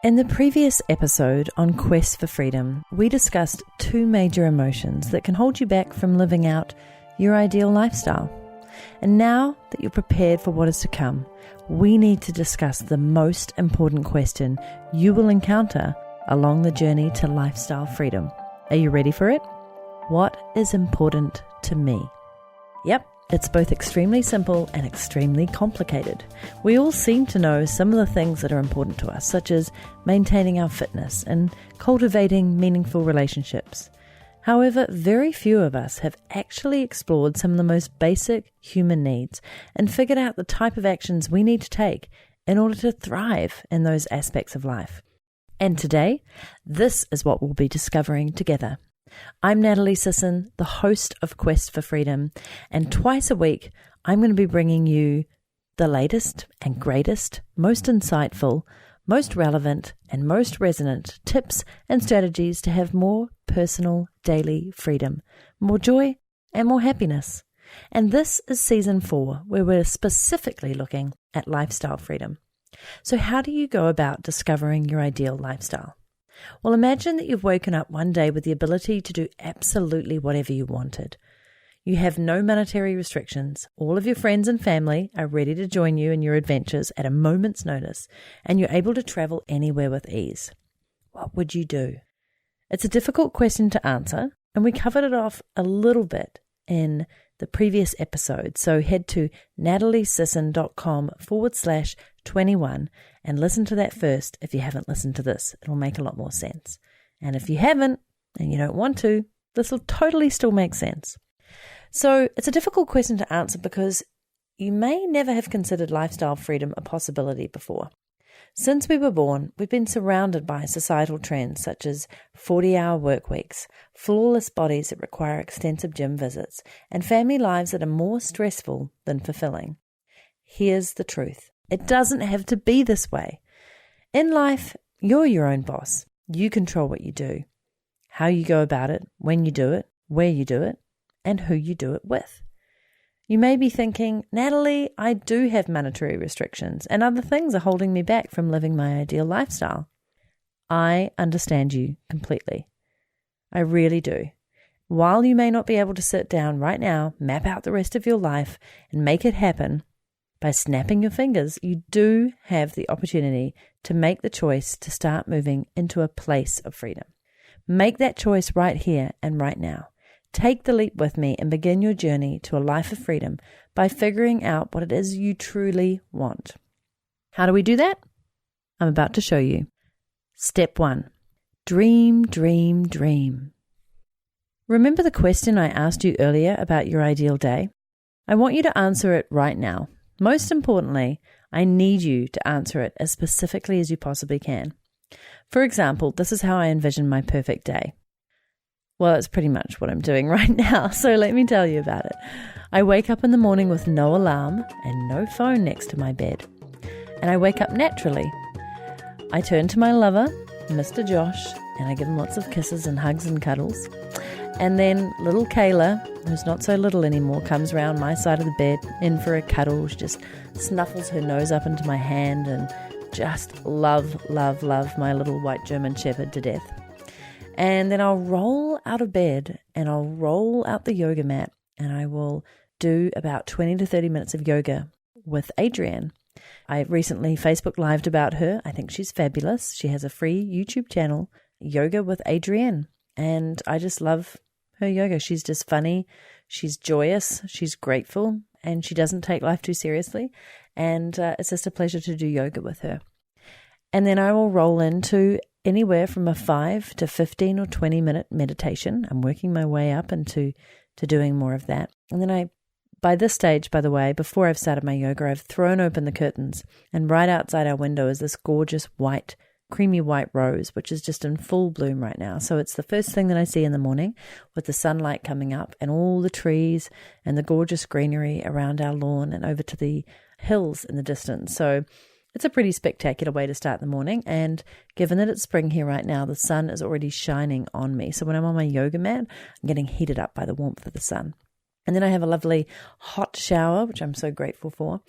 In the previous episode on Quest for Freedom, we discussed two major emotions that can hold you back from living out your ideal lifestyle. And now that you're prepared for what is to come, we need to discuss the most important question you will encounter along the journey to lifestyle freedom. Are you ready for it? What is important to me? Yep. It's both extremely simple and extremely complicated. We all seem to know some of the things that are important to us, such as maintaining our fitness and cultivating meaningful relationships. However, very few of us have actually explored some of the most basic human needs and figured out the type of actions we need to take in order to thrive in those aspects of life. And today, this is what we'll be discovering together. I'm Natalie Sisson, the host of Quest for Freedom, and twice a week I'm going to be bringing you the latest and greatest, most insightful, most relevant and most resonant tips and strategies to have more personal daily freedom, more joy and more happiness. And this is season 4, where we're specifically looking at lifestyle freedom. So how do you go about discovering your ideal lifestyle? Well, imagine that you've woken up one day with the ability to do absolutely whatever you wanted. You have no monetary restrictions. All of your friends and family are ready to join you in your adventures at a moment's notice, and you're able to travel anywhere with ease. What would you do? It's a difficult question to answer, and we covered it off a little bit in the previous episode. So head to nataliesisson.com/21 and listen to that first if you haven't listened to this. It'll make a lot more sense. And if you haven't and you don't want to, this will totally still make sense. So it's a difficult question to answer because you may never have considered lifestyle freedom a possibility before. Since we were born, we've been surrounded by societal trends such as 40-hour work weeks, flawless bodies that require extensive gym visits, and family lives that are more stressful than fulfilling. Here's the truth. It doesn't have to be this way. In life, you're your own boss. You control what you do, how you go about it, when you do it, where you do it, and who you do it with. You may be thinking, Natalie, I do have monetary restrictions and other things are holding me back from living my ideal lifestyle. I understand you completely. I really do. While you may not be able to sit down right now, map out the rest of your life and make it happen by snapping your fingers, you do have the opportunity to make the choice to start moving into a place of freedom. Make that choice right here and right now. Take the leap with me and begin your journey to a life of freedom by figuring out what it is you truly want. How do we do that? I'm about to show you. Step 1. Dream, dream, dream. Remember the question I asked you earlier about your ideal day? I want you to answer it right now. Most importantly, I need you to answer it as specifically as you possibly can. For example, this is how I envision my perfect day. Well, it's pretty much what I'm doing right now, so let me tell you about it. I wake up in the morning with no alarm and no phone next to my bed. And I wake up naturally. I turn to my lover, Mr. Josh, and I give him lots of kisses and hugs and cuddles. And then little Kayla, who's not so little anymore, comes round my side of the bed in for a cuddle. She just snuffles her nose up into my hand and just love my little white German shepherd to death. And then I'll roll out of bed and I'll roll out the yoga mat and I will do about 20 to 30 minutes of yoga with Adrienne. I recently Facebook Lived about her. I think she's fabulous. She has a free YouTube channel, Yoga with Adrienne. And I just love her yoga. She's just funny. She's joyous. She's grateful. And she doesn't take life too seriously. And it's just a pleasure to do yoga with her. And then I will roll into anywhere from a 5 to 15 or 20 minute meditation. I'm working my way up into doing more of that. And then by this stage, by the way, before I've started my yoga, I've thrown open the curtains and right outside our window is this gorgeous creamy white rose, which is just in full bloom right now. So it's the first thing that I see in the morning with the sunlight coming up and all the trees and the gorgeous greenery around our lawn and over to the hills in the distance. So it's a pretty spectacular way to start the morning, and given that it's spring here right now, the sun is already shining on me. So when I'm on my yoga mat, I'm getting heated up by the warmth of the sun. And then I have a lovely hot shower, which I'm so grateful for.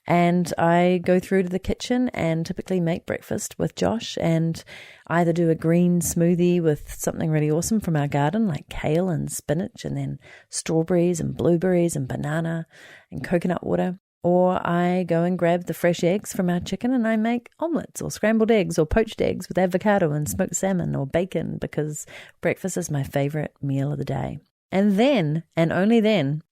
And I go through to the kitchen and typically make breakfast with Josh and either do a green smoothie with something really awesome from our garden, like kale and spinach, and then strawberries and blueberries and banana and coconut water. Or I go and grab the fresh eggs from our chicken and I make omelets or scrambled eggs or poached eggs with avocado and smoked salmon or bacon, because breakfast is my favorite meal of the day. And then, and only then,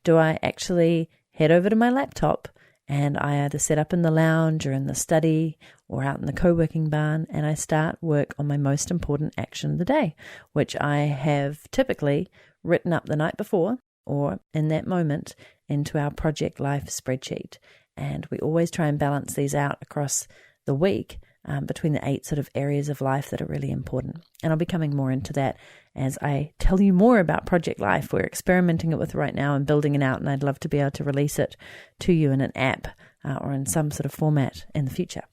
do I actually head over to my laptop and I either set up in the lounge or in the study or out in the co-working barn, and I start work on my most important action of the day, which I have typically written up the night before or in that moment into our Project Life spreadsheet. And we always try and balance these out across the week between the 8 sort of areas of life that are really important. And I'll be coming more into that as I tell you more about Project Life. We're experimenting it with right now and building it out, and I'd love to be able to release it to you in an app or in some sort of format in the future.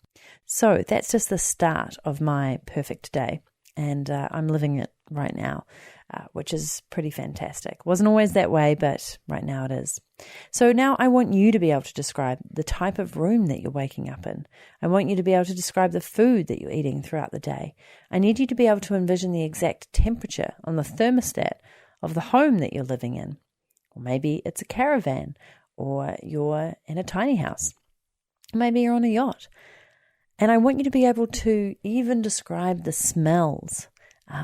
So that's just the start of my perfect day, and I'm living it right now, which is pretty fantastic. Wasn't always that way, but right now it is. So now I want you to be able to describe the type of room that you're waking up in. I want you to be able to describe the food that you're eating throughout the day. I need you to be able to envision the exact temperature on the thermostat of the home that you're living in. Or maybe it's a caravan, or you're in a tiny house. Maybe you're on a yacht. And I want you to be able to even describe the smells,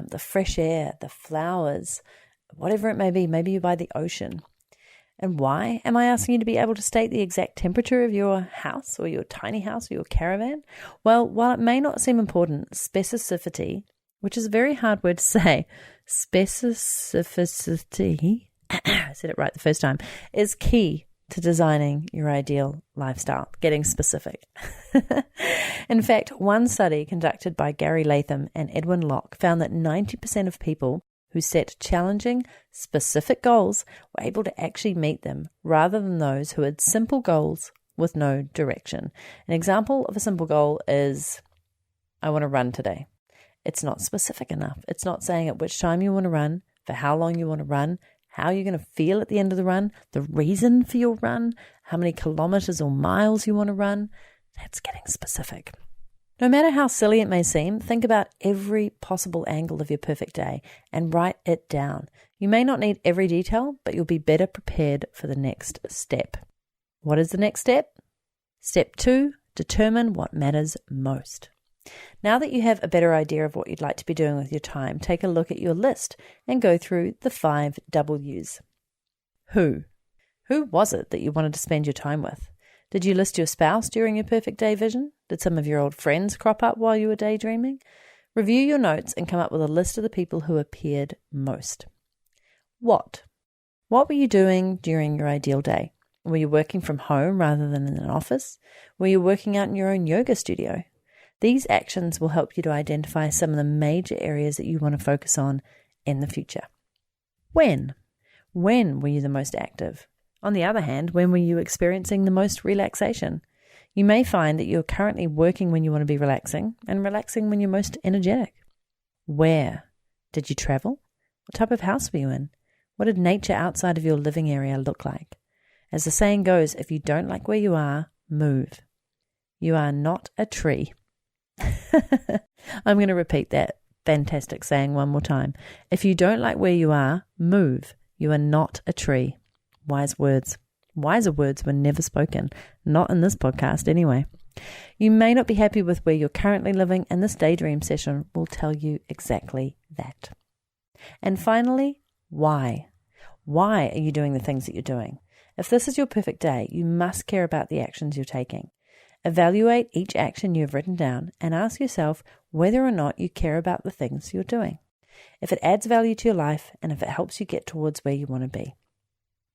the fresh air, the flowers, whatever it may be. Maybe you're by the ocean. And why am I asking you to be able to state the exact temperature of your house or your tiny house or your caravan? Well, while it may not seem important, specificity, which is a very hard word to say, specificity, I said it right the first time, is key to designing your ideal lifestyle, getting specific. In fact, one study conducted by Gary Latham and Edwin Locke found that 90% of people who set challenging, specific goals were able to actually meet them, rather than those who had simple goals with no direction. An example of a simple goal is, I want to run today. It's not specific enough. It's not saying at which time you want to run, for how long you want to run, how you're going to feel at the end of the run, the reason for your run, how many kilometers or miles you want to run. That's getting specific. No matter how silly it may seem, think about every possible angle of your perfect day and write it down. You may not need every detail, but you'll be better prepared for the next step. What is the next step? Step 2, determine what matters most. Now that you have a better idea of what you'd like to be doing with your time, take a look at your list and go through the 5 W's. Who? Who was it that you wanted to spend your time with? Did you list your spouse during your perfect day vision? Did some of your old friends crop up while you were daydreaming? Review your notes and come up with a list of the people who appeared most. What? What were you doing during your ideal day? Were you working from home rather than in an office? Were you working out in your own yoga studio? These actions will help you to identify some of the major areas that you want to focus on in the future. When? When were you the most active? On the other hand, when were you experiencing the most relaxation? You may find that you're currently working when you want to be relaxing and relaxing when you're most energetic. Where? Did you travel? What type of house were you in? What did nature outside of your living area look like? As the saying goes, if you don't like where you are, move. You are not a tree. I'm going to repeat that fantastic saying one more time. If you don't like where you are, move. You are not a tree. Wise words. Wiser words were never spoken. Not in this podcast anyway. You may not be happy with where you're currently living, and this daydream session will tell you exactly that. And finally, why? Why are you doing the things that you're doing? If this is your perfect day, you must care about the actions you're taking. Evaluate each action you have written down and ask yourself whether or not you care about the things you're doing, if it adds value to your life, and if it helps you get towards where you want to be.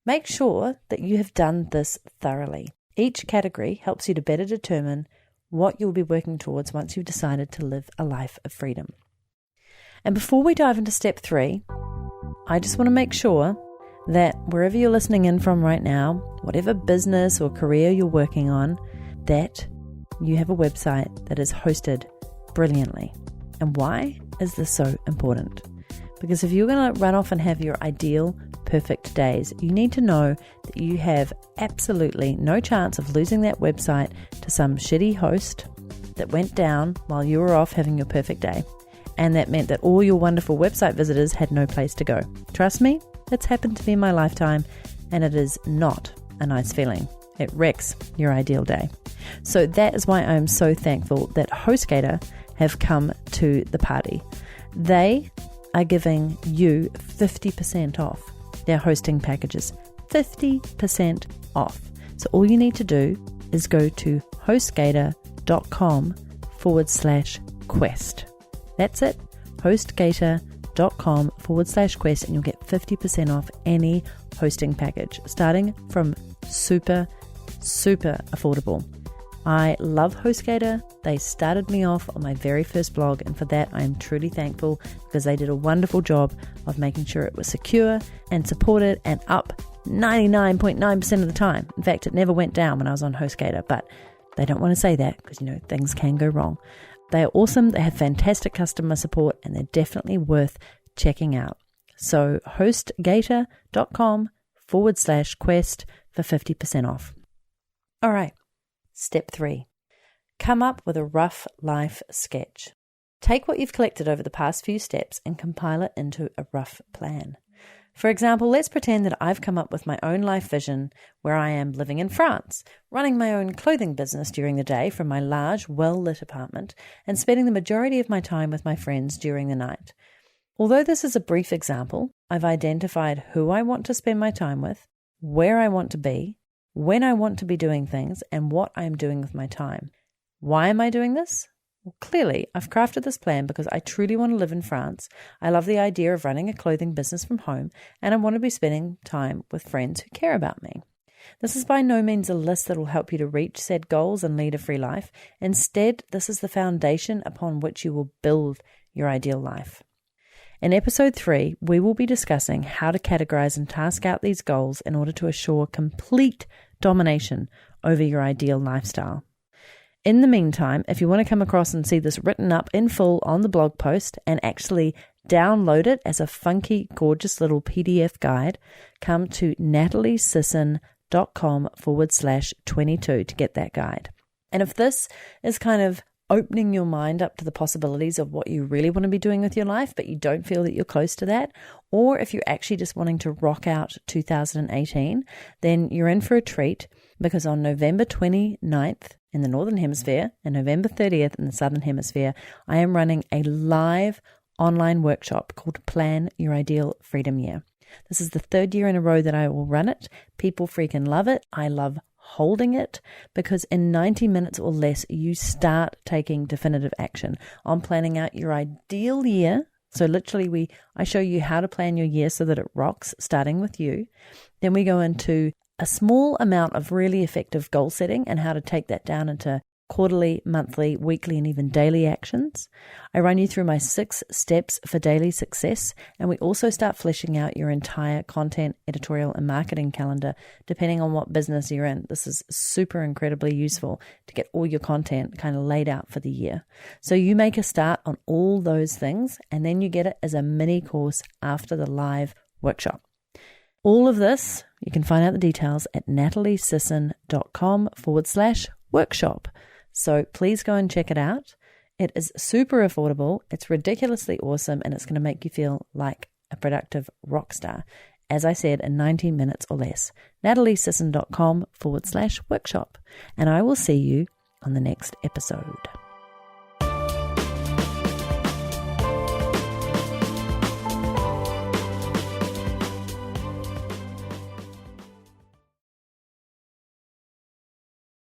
Make sure that you have done this thoroughly. Each category helps you to better determine what you'll be working towards once you've decided to live a life of freedom. And before we dive into step 3, I just want to make sure that wherever you're listening in from right now, whatever business or career you're working on, that you have a website that is hosted brilliantly. And why is this so important? Because if you're going to run off and have your ideal perfect days, you need to know that you have absolutely no chance of losing that website to some shitty host that went down while you were off having your perfect day. And that meant that all your wonderful website visitors had no place to go. Trust me, it's happened to me in my lifetime, and it is not a nice feeling. It wrecks your ideal day. So that is why I'm so thankful that HostGator have come to the party. They are giving you 50% off their hosting packages. 50% off. So all you need to do is go to hostgator.com/quest. That's it, hostgator.com/quest, and you'll get 50% off any hosting package, starting from super affordable. I love HostGator. They started me off on my very first blog, and for that I am truly thankful, because they did a wonderful job of making sure it was secure and supported and up 99.9% of the time. In fact, it never went down when I was on HostGator, but they don't want to say that because, things can go wrong. They are awesome. They have fantastic customer support, and they're definitely worth checking out. So hostgator.com/quest for 50% off. All right. Step 3. Come up with a rough life sketch. Take what you've collected over the past few steps and compile it into a rough plan. For example, let's pretend that I've come up with my own life vision where I am living in France, running my own clothing business during the day from my large, well-lit apartment, and spending the majority of my time with my friends during the night. Although this is a brief example, I've identified who I want to spend my time with, where I want to be, when I want to be doing things, and what I am doing with my time. Why am I doing this? Well, clearly, I've crafted this plan because I truly want to live in France. I love the idea of running a clothing business from home, and I want to be spending time with friends who care about me. This is by no means a list that will help you to reach said goals and lead a free life. Instead, this is the foundation upon which you will build your ideal life. In episode 3, we will be discussing how to categorize and task out these goals in order to assure complete domination over your ideal lifestyle. In the meantime, if you want to come across and see this written up in full on the blog post and actually download it as a funky, gorgeous little PDF guide, come to nataliesisson.com/22 to get that guide. And if this is kind of opening your mind up to the possibilities of what you really want to be doing with your life, but you don't feel that you're close to that, or if you're actually just wanting to rock out 2018, then you're in for a treat, because on November 29th in the Northern Hemisphere and November 30th in the Southern Hemisphere, I am running a live online workshop called Plan Your Ideal Freedom Year. This is the 3rd year in a row that I will run it. People freaking love it. I love holding it, because in 90 minutes or less, you start taking definitive action on planning out your ideal year. So literally I show you how to plan your year so that it rocks, starting with you. Then we go into a small amount of really effective goal setting and how to take that down into quarterly, monthly, weekly, and even daily actions. I run you through my 6 steps for daily success, and we also start fleshing out your entire content, editorial, and marketing calendar, depending on what business you're in. This is super incredibly useful to get all your content kind of laid out for the year. So you make a start on all those things, and then you get it as a mini course after the live workshop. All of this, you can find out the details at nataliesisson.com/workshop. So please go and check it out. It is super affordable. It's ridiculously awesome, and it's going to make you feel like a productive rock star. As I said, in 90 minutes or less. nataliesisson.com/workshop. And I will see you on the next episode.